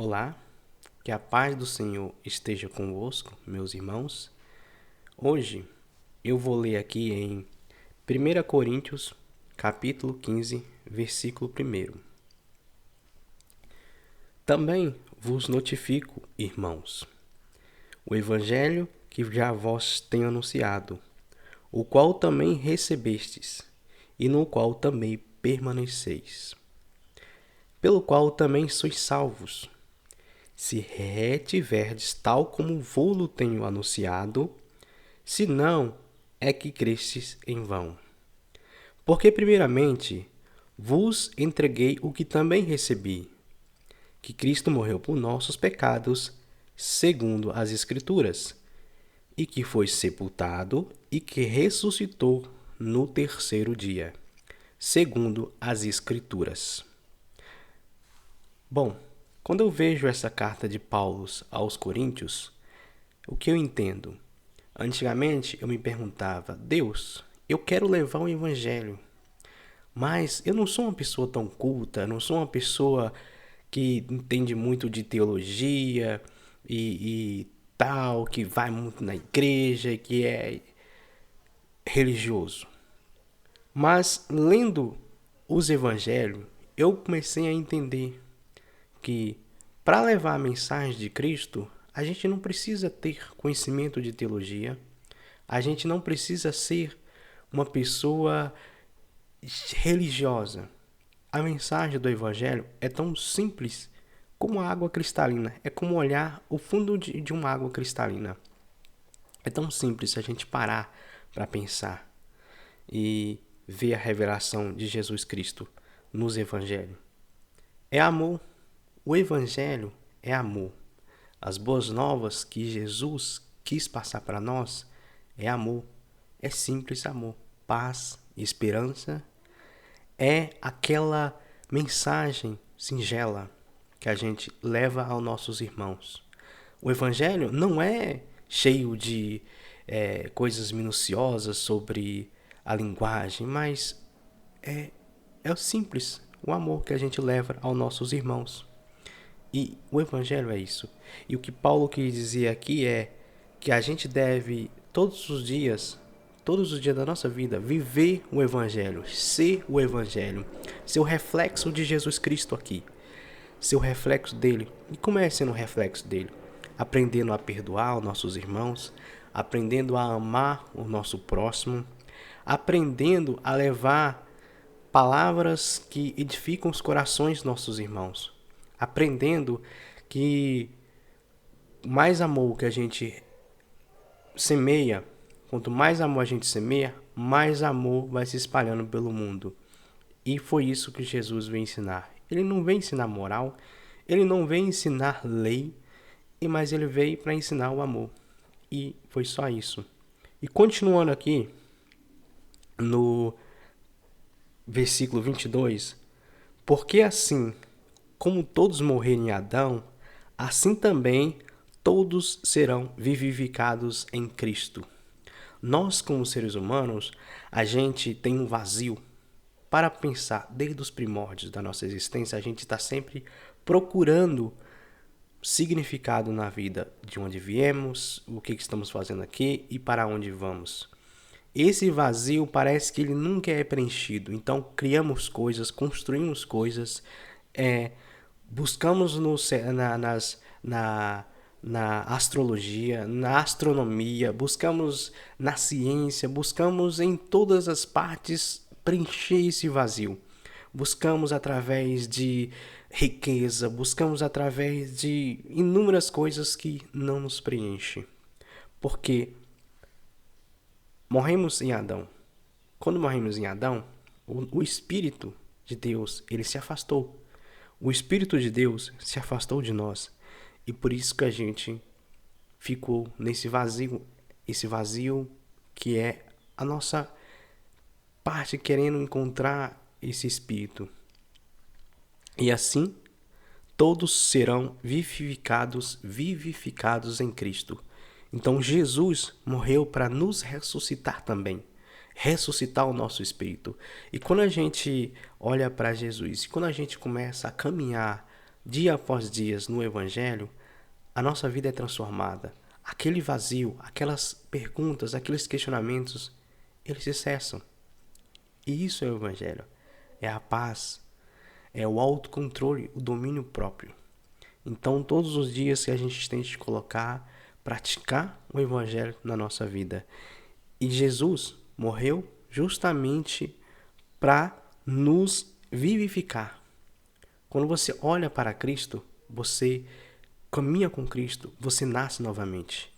Olá, que a paz do Senhor esteja convosco, meus irmãos. Hoje eu vou ler aqui em 1 Coríntios, capítulo 15, versículo 1. Também vos notifico, irmãos, o evangelho que já vos tenho anunciado, o qual também recebestes, e no qual também permaneceis, pelo qual também sois salvos, se retiverdes tal como vou-lo tenho anunciado, se não, é que crestes em vão. Porque primeiramente vos entreguei o que também recebi, que Cristo morreu por nossos pecados, segundo as Escrituras, e que foi sepultado e que ressuscitou no terceiro dia, segundo as Escrituras. Bom, quando eu vejo essa carta de Paulo aos Coríntios, o que eu entendo? Antigamente eu me perguntava, Deus, eu quero levar o evangelho, mas eu não sou uma pessoa tão culta, não sou uma pessoa que entende muito de teologia e tal, que vai muito na igreja, que é religioso. Mas lendo os evangelhos, eu comecei a entender que para levar a mensagem de Cristo, a gente não precisa ter conhecimento de teologia, a gente não precisa ser uma pessoa religiosa. A mensagem do Evangelho é tão simples como a água cristalina. É como olhar o fundo de uma água cristalina. É tão simples se a gente parar para pensar e ver a revelação de Jesus Cristo nos Evangelhos. É amor. O Evangelho é amor. As boas novas que Jesus quis passar para nós é amor. É simples amor. Paz, esperança. É aquela mensagem singela que a gente leva aos nossos irmãos. O Evangelho não é cheio de coisas minuciosas sobre a linguagem, mas é o simples, o amor que a gente leva aos nossos irmãos. E o Evangelho é isso. E o que Paulo quis dizer aqui é que a gente deve, todos os dias da nossa vida, viver o Evangelho, ser o reflexo de Jesus Cristo aqui, ser o reflexo dele. E como é sendo o reflexo dele? Aprendendo a perdoar os nossos irmãos, aprendendo a amar o nosso próximo, aprendendo a levar palavras que edificam os corações dos nossos irmãos, aprendendo que mais amor que a gente semeia, quanto mais amor a gente semeia, mais amor vai se espalhando pelo mundo. E foi isso que Jesus veio ensinar. Ele não veio ensinar moral, ele não veio ensinar lei, mas ele veio para ensinar o amor. E foi só isso. E continuando aqui, no versículo 22, porque assim como todos morreram em Adão, assim também todos serão vivificados em Cristo. Nós, como seres humanos, a gente tem um vazio. Para pensar, desde os primórdios da nossa existência, a gente está sempre procurando significado na vida, de onde viemos, o que estamos fazendo aqui e para onde vamos. Esse vazio parece que ele nunca é preenchido, então criamos coisas, construímos coisas, buscamos na astrologia, na astronomia, buscamos na ciência, buscamos em todas as partes preencher esse vazio. Buscamos através de riqueza, buscamos através de inúmeras coisas que não nos preenchem. Porque morremos em Adão. Quando morremos em Adão, o Espírito de Deus, ele se afastou. O Espírito de Deus se afastou de nós. E por isso que a gente ficou nesse vazio, esse vazio que é a nossa parte querendo encontrar esse Espírito. E assim, todos serão vivificados em Cristo. Então Jesus morreu para nos ressuscitar também. Ressuscitar o nosso espírito. E quando a gente olha para Jesus, quando a gente começa a caminhar dia após dia no Evangelho, a nossa vida é transformada. Aquele vazio, aquelas perguntas, aqueles questionamentos, eles se cessam. E isso é o Evangelho. É a paz, é o autocontrole, o domínio próprio. Então, todos os dias que a gente tem que colocar, praticar o Evangelho na nossa vida. E Jesus morreu justamente para nos vivificar. Quando você olha para Cristo, você caminha com Cristo, você nasce novamente.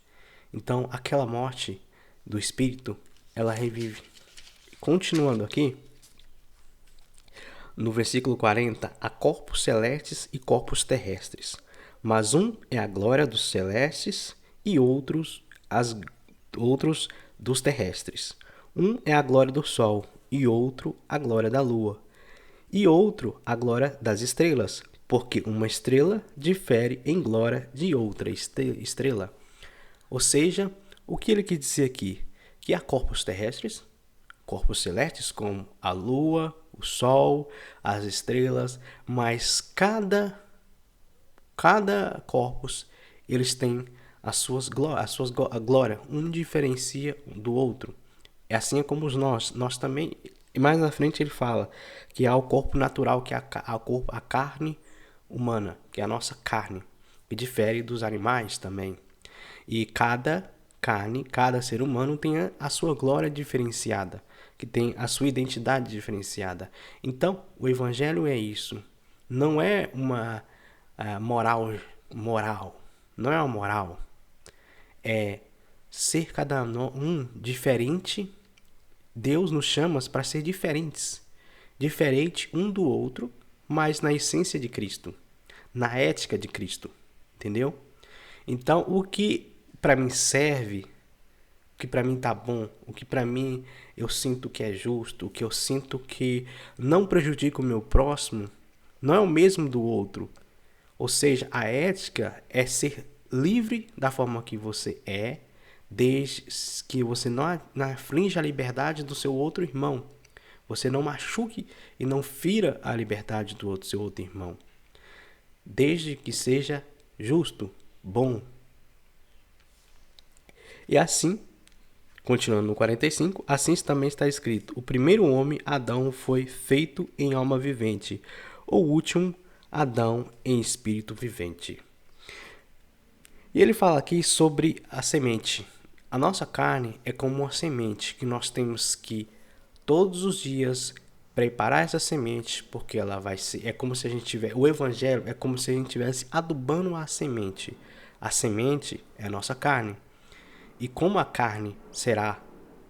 Então, aquela morte do Espírito, ela revive. Continuando aqui, no versículo 40, há corpos celestes e corpos terrestres, mas um é a glória dos celestes e outros dos terrestres. Um é a glória do sol e outro a glória da lua, e outro a glória das estrelas, porque uma estrela difere em glória de outra estrela. Ou seja, o que ele quis dizer aqui? Que há corpos terrestres, corpos celestes como a lua, o sol, as estrelas, mas cada corpus eles têm a glória, um diferencia do outro. É assim como nós também. E mais na frente ele fala que há o corpo natural, que é a carne humana, que é a nossa carne, que difere dos animais também. E cada carne, cada ser humano tem a sua glória diferenciada, que tem a sua identidade diferenciada. Então, o Evangelho é isso. Não é uma moral, não é uma moral. É ser cada um diferente. Deus nos chama para ser diferentes. Diferente um do outro, mas na essência de Cristo, na ética de Cristo. Entendeu? Então, o que para mim serve, o que para mim tá bom, o que para mim eu sinto que é justo, o que eu sinto que não prejudica o meu próximo, não é o mesmo do outro. Ou seja, a ética é ser livre da forma que você é, desde que você não infrinja a liberdade do seu outro irmão. Você não machuque e não fira a liberdade do seu outro irmão. Desde que seja justo, bom. E assim, continuando no 45, assim também está escrito: o primeiro homem, Adão, foi feito em alma vivente, o último, Adão, em espírito vivente. E ele fala aqui sobre a semente. A nossa carne é como uma semente que nós temos que todos os dias preparar essa semente, porque ela vai ser, é como se a gente tivesse, o evangelho é como se a gente estivesse adubando a semente. A semente é a nossa carne. E como a carne será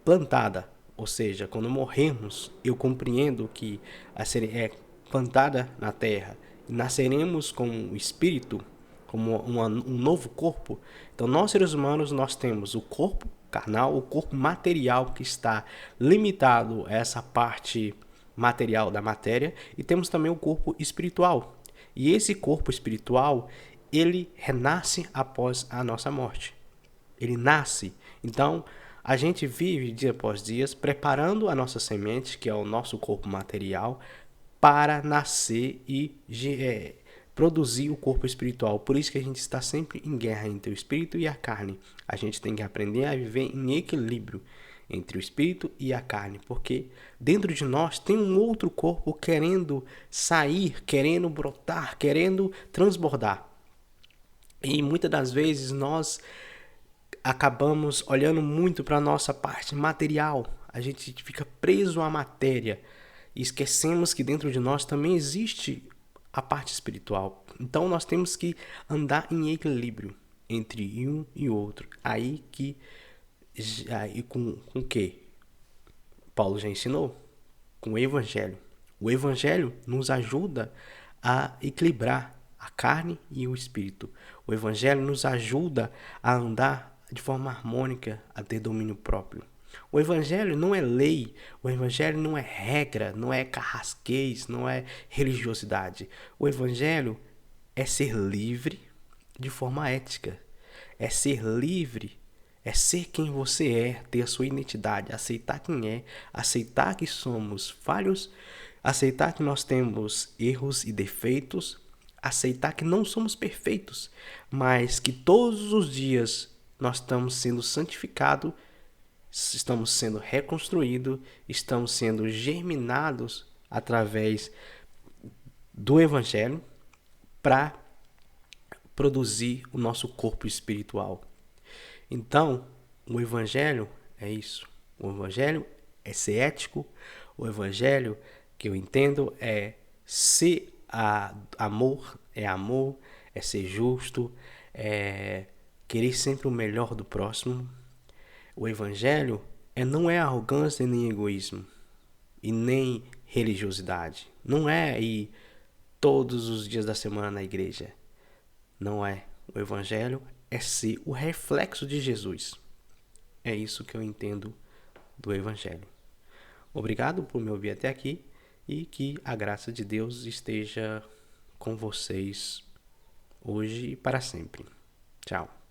plantada, ou seja, quando morrermos, eu compreendo que é plantada na terra, e nasceremos com o espírito, como um novo corpo. Então, nós seres humanos, nós temos o corpo carnal, o corpo material que está limitado a essa parte material da matéria, e temos também o corpo espiritual. E esse corpo espiritual, ele renasce após a nossa morte. Ele nasce. Então, a gente vive dia após dia preparando a nossa semente, que é o nosso corpo material, para nascer e produzir o corpo espiritual. Por isso que a gente está sempre em guerra entre o espírito e a carne. A gente tem que aprender a viver em equilíbrio entre o espírito e a carne, porque dentro de nós tem um outro corpo querendo sair, querendo brotar, querendo transbordar. E muitas das vezes nós acabamos olhando muito para a nossa parte material. A gente fica preso à matéria e esquecemos que dentro de nós também existe a parte espiritual. Então nós temos que andar em equilíbrio entre um e outro. Aí com o que Paulo já ensinou? Com o Evangelho. O Evangelho nos ajuda a equilibrar a carne e o espírito. O Evangelho nos ajuda a andar de forma harmônica, a ter domínio próprio. O Evangelho não é lei, o Evangelho não é regra, não é carrasquez, não é religiosidade. O Evangelho é ser livre de forma ética, é ser livre, é ser quem você é, ter a sua identidade, aceitar quem é, aceitar que somos falhos, aceitar que nós temos erros e defeitos, aceitar que não somos perfeitos, mas que todos os dias nós estamos sendo santificados, estamos sendo reconstruídos, estamos sendo germinados através do Evangelho para produzir o nosso corpo espiritual. Então, o Evangelho é isso. O Evangelho é ser ético. O Evangelho, que eu entendo, é ser amor, é ser justo, é querer sempre o melhor do próximo. O Evangelho não é arrogância nem egoísmo e nem religiosidade. Não é ir todos os dias da semana na igreja. Não é. O Evangelho é ser o reflexo de Jesus. É isso que eu entendo do Evangelho. Obrigado por me ouvir até aqui e que a graça de Deus esteja com vocês hoje e para sempre. Tchau.